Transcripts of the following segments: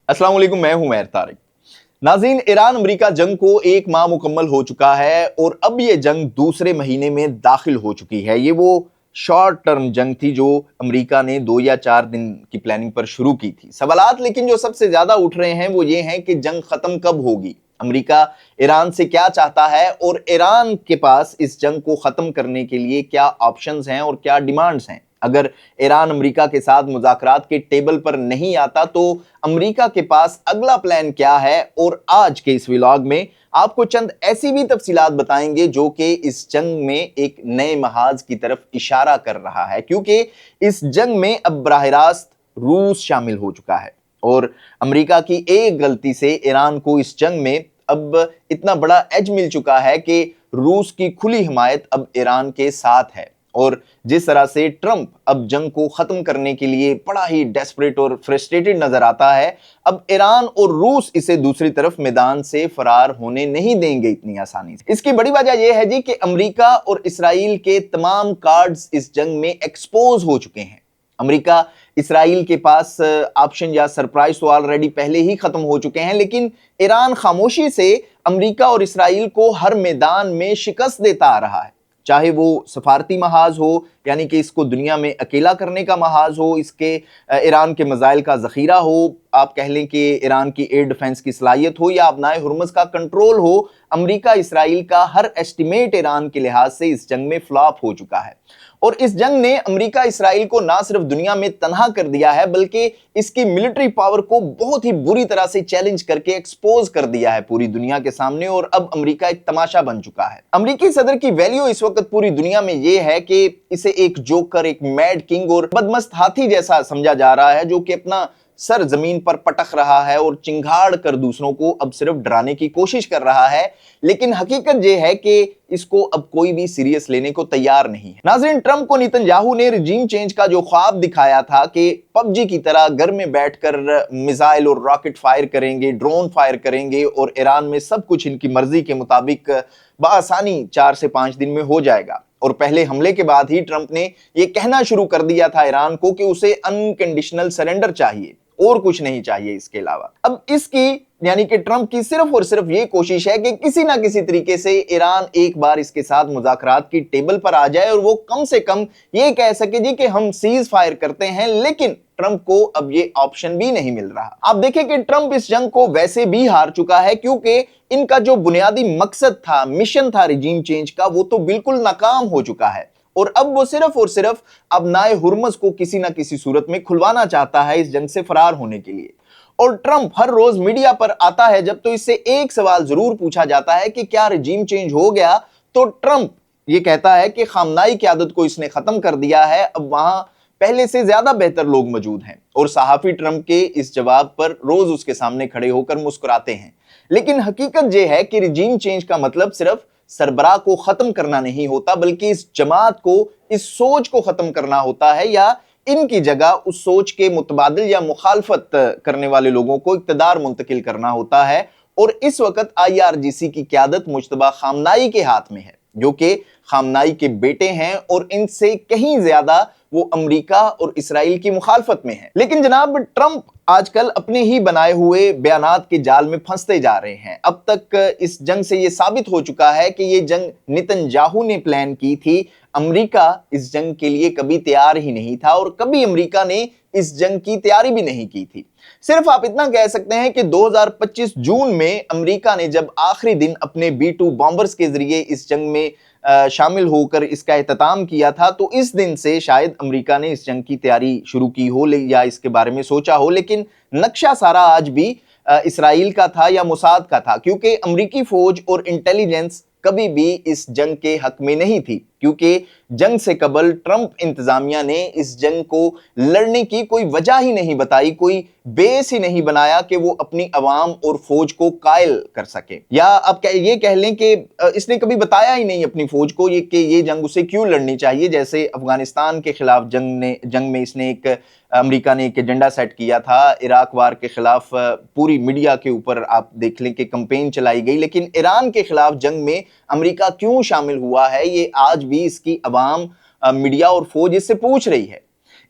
अस्सलाम वालेकुम, मैं हूं मैर तारिक। नाज़रीन, ईरान अमेरिका जंग को 1 माह मुकम्मल हो चुका है और अब ये जंग दूसरे महीने में दाखिल हो चुकी है। ये वो शॉर्ट टर्म जंग थी जो अमेरिका ने 2 या 4 दिन की प्लानिंग पर शुरू की थी। सवालात लेकिन जो सबसे ज्यादा उठ रहे हैं वो ये हैं कि जंग खत्म कब होगी, अमेरिका ईरान से क्या चाहता है और ईरान के पास इस जंग को खत्म करने के लिए क्या ऑप्शंस हैं और क्या डिमांड्स हैं। अगर ईरान अमेरिका के साथ मुज़ाकरात के टेबल पर नहीं आता तो अमेरिका के पास अगला प्लान क्या है, और आज के इस व्लॉग में आपको चंद ऐसी भी तफसीलात बताएंगे जो कि इस जंग में एक नए महाज की तरफ इशारा कर रहा है, क्योंकि इस जंग में अब बराह रास्त रूस शामिल हो चुका है और अमेरिका की एक गलती से ईरान को इस जंग में अब इतना बड़ा एज मिल चुका है कि रूस की खुली हिमायत अब ईरान के साथ है। और जिस तरह से ट्रंप अब जंग को खत्म करने के लिए बड़ा ही डेस्परेट और फ्रस्ट्रेटेड नजर आता है, अब ईरान और रूस इसे दूसरी तरफ मैदान से फरार होने नहीं देंगे इतनी आसानी से। इसकी बड़ी वजह यह है जी कि अमेरिका और इसराइल के तमाम कार्ड्स इस जंग में एक्सपोज हो चुके हैं। अमेरिका इसराइल के पास ऑप्शन या सरप्राइज तो ऑलरेडी पहले ही खत्म हो चुके हैं, लेकिन ईरान खामोशी से अमेरिका और इसराइल को हर मैदान में शिकस्त देता आ रहा है, चाहे वो सफारती महाज हो, यानी कि इसको दुनिया में अकेला करने का महाज हो, इसके ईरान के मिसाइल का जखीरा हो, आप कह लें कि ईरान की एयर डिफेंस की सलाहियत हो, या अपनाए हुर्मुज़ का कंट्रोल हो। अमेरिका इसराइल का हर एस्टिमेट ईरान के लिहाज से इस जंग में फ्लॉप हो चुका है और इस जंग ने अमेरिका इसराइल को ना सिर्फ दुनिया में तन्हा कर दिया है बल्कि इसकी मिलिट्री पावर को बहुत ही बुरी तरह से चैलेंज करके एक्सपोज कर दिया है पूरी दुनिया के सामने, और अब अमेरिका एक तमाशा बन चुका है। अमेरिकी सदर की वैल्यू इस वक्त पूरी दुनिया में यह है कि इसे एक जोकर, एक मैड किंग और बदमस्त हाथी जैसा समझा जा रहा है, जो कि अपना सर जमीन पर पटक रहा है और चिंगाड़ कर दूसरों को अब सिर्फ डराने की कोशिश कर रहा है। लेकिन हकीकत यह है कि इसको अब कोई भी सीरियस लेने को तैयार नहीं है। नाज़रीन, ट्रंप को नेतन्याहू ने रिजीम चेंज का जो ख्वाब दिखाया था कि पबजी की तरह घर में बैठकर मिसाइल और रॉकेट फायर करेंगे, ड्रोन फायर करेंगे और ईरान में सब कुछ इनकी मर्जी के मुताबिक बआसानी 4 से 5 दिन में हो जाएगा। और पहले हमले के बाद ही ट्रंप ने यह कहना शुरू कर दिया था ईरान को कि उसे अनकंडीशनल सरेंडर चाहिए और कुछ नहीं चाहिए इसके अलावा। अब इसकी यानी कि ट्रंप की सिर्फ और सिर्फ ये कोशिश है कि किसी ना किसी तरीके से ईरान एक बार इसके साथ मुज़ाकरात की टेबल पर आ जाए और वो कम से कम ये कह सके जी कि हम सीज फायर करते हैं, लेकिन ट्रंप को अब ये ऑप्शन भी नहीं मिल रहा। आप देखें कि ट्रंप इस जंग को वैसे भी हार चुका है, क्योंकि इनका जो बुनियादी मकसद था, मिशन था रिजीम चेंज का, वो तो बिल्कुल नाकाम हो चुका है और अब वो सिर्फ और सिर्फ अपनाए हुर्मुज़ को किसी ना किसी सूरत में खुलवाना चाहता है इस जंग से फरार होने के लिए। और ट्रंप हर रोज मीडिया पर आता है जब, तो इससे एक सवाल जरूर पूछा जाता है कि क्या रिजीम चेंज हो गया, तो ट्रंप ये कहता है कि खामनाई क़यादत को इसने खत्म कर दिया है, अब वहां पहले से ज्यादा बेहतर लोग मौजूद हैं। और सहाफी ट्रंप के इस जवाब पर रोज उसके सामने खड़े होकर मुस्कुराते हैं। लेकिन हकीकत यह है कि रिजीम चेंज का मतलब सिर्फ सरबराह को खत्म करना नहीं होता, बल्कि इस जमात को, इस सोच को खत्म करना होता है, या इनकी जगह उस सोच के मुतबादिल या मुखालफत करने वाले लोगों को इक्तदार मुंतकिल करना होता है। और इस वक्त IRGC की क़यादत मुज्तबा खामनाई के हाथ में है, जो कि खामनाई के बेटे हैं और इनसे कहीं ज्यादा वो अमेरिका और इसराइल की मुखालफत में है। लेकिन जनाब, ट्रंप आजकल अपने ही बनाए हुए बयानात के जाल में फंसते जा रहे हैं। अब तक इस जंग से ये साबित हो चुका है कि ये जंग नेतन्याहू ने प्लान की थी। अमेरिका इस जंग के लिए कभी तैयार ही नहीं था और कभी अमेरिका ने इस जंग की तैयारी भी नहीं की थी। सिर्फ आप इतना कह सकते हैं कि 2025 जून में अमेरिका ने जब आखिरी दिन अपने B-2 बॉम्बर्स के जरिए इस जंग में शामिल होकर इसका एहतमाम किया था, तो इस दिन से शायद अमेरिका ने इस जंग की तैयारी शुरू की हो या इसके बारे में सोचा हो, लेकिन नक्शा सारा आज भी इसराइल का था या मोसाद का था, क्योंकि अमेरिकी फौज और इंटेलिजेंस कभी भी इस जंग के हक में नहीं थी, क्योंकि जंग से कबल ट्रंप इंतजामिया ने इस जंग को लड़ने की कोई वजह ही नहीं बताई, कोई बेस ही नहीं बनाया कि वो अपनी अवाम और फौज को कायल कर सके, या अब ये कह लें कि इसने कभी बताया ही नहीं अपनी फौज को कि ये जंग उसे क्यों लड़नी चाहिए। जैसे अफगानिस्तान के खिलाफ जंग में इसने अमेरिका ने एक एजेंडा सेट किया था, इराक वार के खिलाफ पूरी मीडिया के ऊपर आप देख लें कि कैंपेन चलाई गई, लेकिन ईरान के खिलाफ जंग में अमेरिका क्यों शामिल हुआ है, ये आज भी इसकी अवाम, मीडिया और फौज इससे पूछ रही है।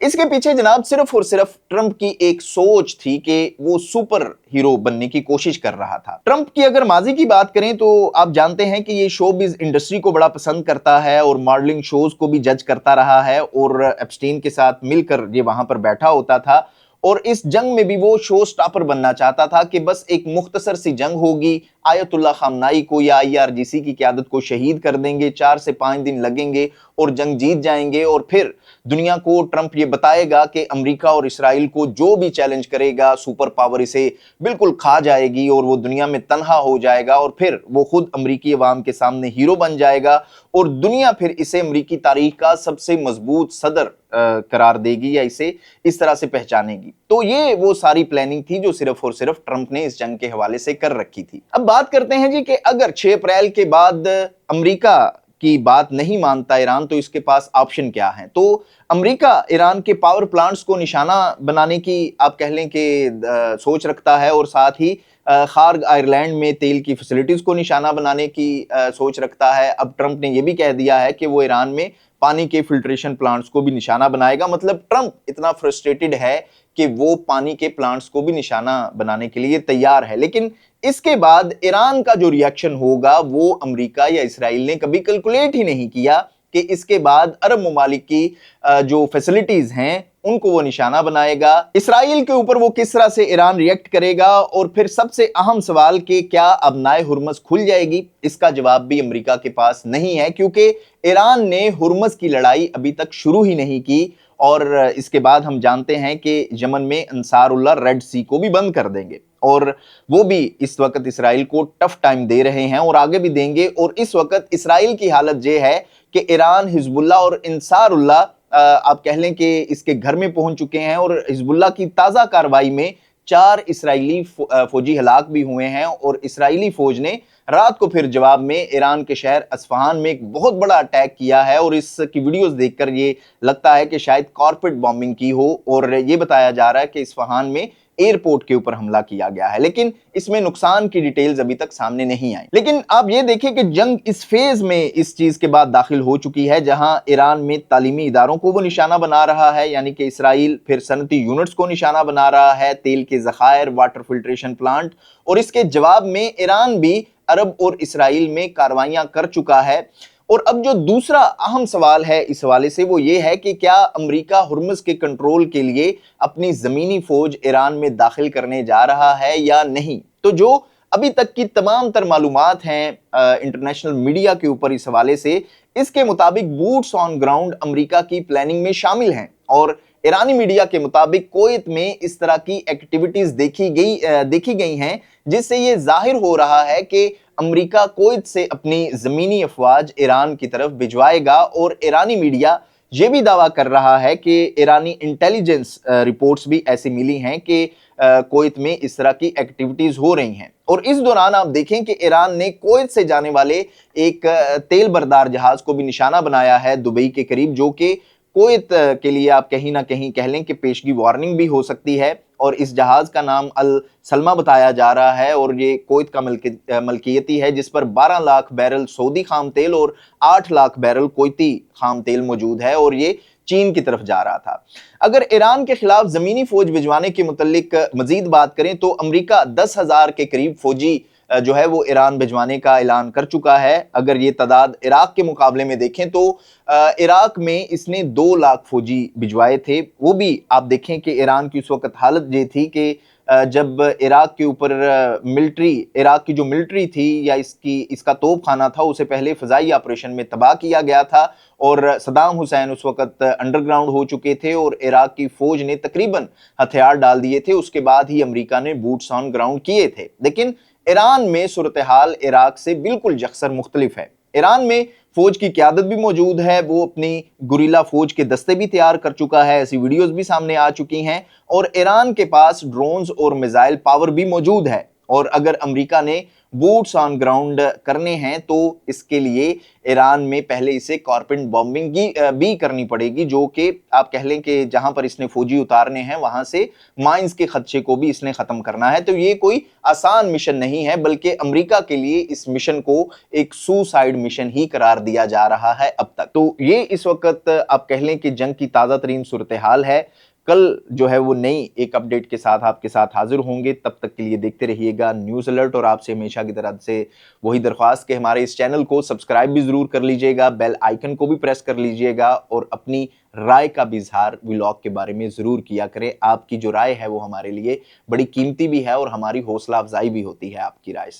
इसके पीछे जनाब सिर्फ और सिर्फ ट्रंप की एक सोच थी कि वो सुपर हीरो बनने की कोशिश कर रहा था। ट्रंप की अगर माजी की बात करें तो आप जानते हैं कि ये शोबिज इंडस्ट्री को बड़ा पसंद करता है और मॉडलिंग शोज को भी जज करता रहा है और एप्स्टीन के साथ मिलकर ये वहां पर बैठा होता था और इस जंग में भी वो शो स्टॉपर बनना चाहता था कि बस एक मुख्तसर सी जंग होगी, आयतुल्लाह खामनाई को या IRGC की क़यादत को शहीद कर देंगे, 4 से 5 दिन लगेंगे और जंग जीत जाएंगे और फिर दुनिया को ट्रंप ये बताएगा कि अमेरिका और इसराइल को जो भी चैलेंज करेगा सुपर पावर इसे बिल्कुल खा जाएगी और वो दुनिया में तन्हा हो जाएगा और फिर वो खुद अमेरिकी अवाम के सामने हीरो बन जाएगा और दुनिया फिर इसे अमेरिकी तारीख का सबसे मजबूत सदर करार देगी या इसे इस तरह से पहचानेगी। तो ये वो सारी प्लानिंग थी जो सिर्फ और सिर्फ ट्रंप ने इस जंग के हवाले से कर रखी थी। अब बात करते हैं जी कि अगर 6 अप्रैल के बाद अमेरिका की बात नहीं मानता ईरान तो इसके पास ऑप्शन क्या है। तो अमेरिका ईरान के पावर प्लांट्स को निशाना बनाने की आप कह लें कि सोच रखता है और साथ ही खार्ग आयरलैंड में तेल की फैसिलिटीज को निशाना बनाने की सोच रखता है। अब ट्रंप ने यह भी कह दिया है कि वो ईरान में पानी के फिल्ट्रेशन प्लांट्स को भी निशाना बनाएगा। मतलब ट्रंप इतना फ्रस्ट्रेटेड है कि वो पानी के प्लांट्स को भी निशाना बनाने के लिए तैयार है। लेकिन इसके बाद ईरान का जो रिएक्शन होगा वो अमेरिका या इसराइल ने कभी कैलकुलेट ही नहीं किया कि इसके बाद अरब ममालिक की जो फैसिलिटीज हैं उनको वो निशाना बनाएगा। इसराइल के ऊपर वो किस तरह से ईरान रिएक्ट करेगा और फिर सबसे अहम सवाल कि क्या अब नाए हुर्मस खुल जाएगी, इसका जवाब भी अमेरिका के पास नहीं है क्योंकि ईरान ने हुर्मस की लड़ाई अभी तक शुरू ही नहीं की और इसके बाद हम जानते हैं कि यमन में अंसारुल्लाह रेड सी को भी बंद कर देंगे और वो भी इस वक्त इसराइल को टफ टाइम दे रहे हैं और आगे भी देंगे। और इस वक्त इसराइल की हालत ये है कि ईरान, हिजबुल्लाह और अंसारुल्लाह आप कह लें कि इसके घर में पहुंच चुके हैं और हिजबुल्लाह की ताज़ा कार्रवाई में 4 इसराइली फौजी हलाक भी हुए हैं और इसराइली फौज ने रात को फिर जवाब में ईरान के शहर अस्फहान में एक बहुत बड़ा अटैक किया है और इसकी वीडियोस देखकर ये लगता है कि शायद कारपेट बॉम्बिंग की हो और ये बताया जा रहा है कि अस्फहान में एयरपोर्ट के ऊपर हमला किया गया है, लेकिन इसमें नुकसान की डिटेल्स अभी तक सामने नहीं आई। लेकिन आप ये देखें कि जंग इस फेज में इस चीज के बाद दाखिल हो चुकी है जहां ईरान में तालीमी इदारों को वो निशाना बना रहा है, यानी कि इसराइल फिर सनती यूनिट्स को निशाना बना रहा है, तेल के ज़खायर, वाटर फिल्ट्रेशन प्लांट, और इसके जवाब में ईरान भी अरब और इसराइल में कार्रवाइयां कर चुका है। और अब जो दूसरा अहम सवाल है इस हवाले से वो ये है कि क्या अमेरिका हुर्मुज़ के कंट्रोल के लिए अपनी ज़मीनी फौज ईरान में दाखिल करने जा रहा है या नहीं। तो जो अभी तक की तमाम तर मालूमात हैं इंटरनेशनल मीडिया के ऊपर इस हवाले से, इसके मुताबिक बूट्स ऑन ग्राउंड अमेरिका की प्लानिंग में शामिल हैं और ईरानी मीडिया के मुताबिक कुवैत में इस तरह की एक्टिविटीज देखी गई हैं जिससे ये जाहिर हो रहा है कि अमेरिका कुवैत से अपनी ज़मीनी अफवाज ईरान की तरफ भिजवाएगा। और ईरानी मीडिया ये भी दावा कर रहा है कि ईरानी इंटेलिजेंस रिपोर्ट्स भी ऐसी मिली हैं कि कुवैत में इस तरह की एक्टिविटीज हो रही हैं। और इस दौरान आप देखें कि ईरान ने कुवैत से जाने वाले एक तेल बरदार जहाज को भी निशाना बनाया है दुबई के करीब, जो कि कुवैत के लिए आप कहीं ना कहीं कह लें कि पेशगी वार्निंग भी हो सकती है। और इस जहाज का नाम अल सलमा बताया जा रहा है और ये कुवैत का मलकियती है, जिस पर 12 लाख बैरल सऊदी खाम तेल और 8 लाख बैरल कुवैती खाम तेल मौजूद है और ये चीन की तरफ जा रहा था। अगर ईरान के खिलाफ जमीनी फौज भिजवाने के मुतल्लिक मजीद बात करें तो अमेरिका 10,000 के करीब फौजी जो है वो ईरान भिजवाने का ऐलान कर चुका है। अगर ये तादाद इराक के मुकाबले में देखें तो इराक में इसने 2 लाख फौजी भिजवाए थे। वो भी आप देखें कि ईरान की उस वक्त हालत ये थी कि जब इराक के ऊपर इराक की जो मिलिट्री थी या इसका तोप खाना था उसे पहले फ़ज़ाई ऑपरेशन में तबाह किया गया था और सद्दाम हुसैन उस वक्त अंडरग्राउंड हो चुके थे और इराक की फौज ने तकरीबन हथियार डाल दिए थे। उसके बाद ही अमेरिका ने बूट्स ऑन ग्राउंड किए थे। लेकिन ईरान में सूरत हाल इराक से बिल्कुल यकसर मुख्तलिफ है। ईरान में फौज की क़यादत भी मौजूद है, वो अपनी गुरिल्ला फौज के दस्ते भी तैयार कर चुका है, ऐसी वीडियोस भी सामने आ चुकी हैं और ईरान के पास ड्रोन्स और मिसाइल पावर भी मौजूद है। और अगर अमेरिका ने बूट्स ऑन ग्राउंड करने हैं तो इसके लिए ईरान में पहले इसे कॉर्पोरेट बॉम्बिंग भी करनी पड़ेगी, जो कि आप कह लें कि जहां पर इसने फौजी उतारने हैं वहां से माइंस के खदशे को भी इसने खत्म करना है। तो ये कोई आसान मिशन नहीं है, बल्कि अमेरिका के लिए इस मिशन को एक सुसाइड मिशन ही करार दिया जा रहा है अब तक। तो ये इस वक्त आप कह लें कि जंग की ताजा तरीन सूरत हाल है। कल जो है वो नई एक अपडेट के साथ आपके साथ हाजिर होंगे। तब तक के लिए देखते रहिएगा न्यूज़ अलर्ट, और आपसे हमेशा की तरह से वही दरख्वास्त कि हमारे इस चैनल को सब्सक्राइब भी जरूर कर लीजिएगा, बेल आइकन को भी प्रेस कर लीजिएगा, और अपनी राय का भी इजहार व्लॉग के बारे में जरूर किया करें। आपकी जो राय है वो हमारे लिए बड़ी कीमती भी है और हमारी हौसला अफजाई भी होती है आपकी राय से।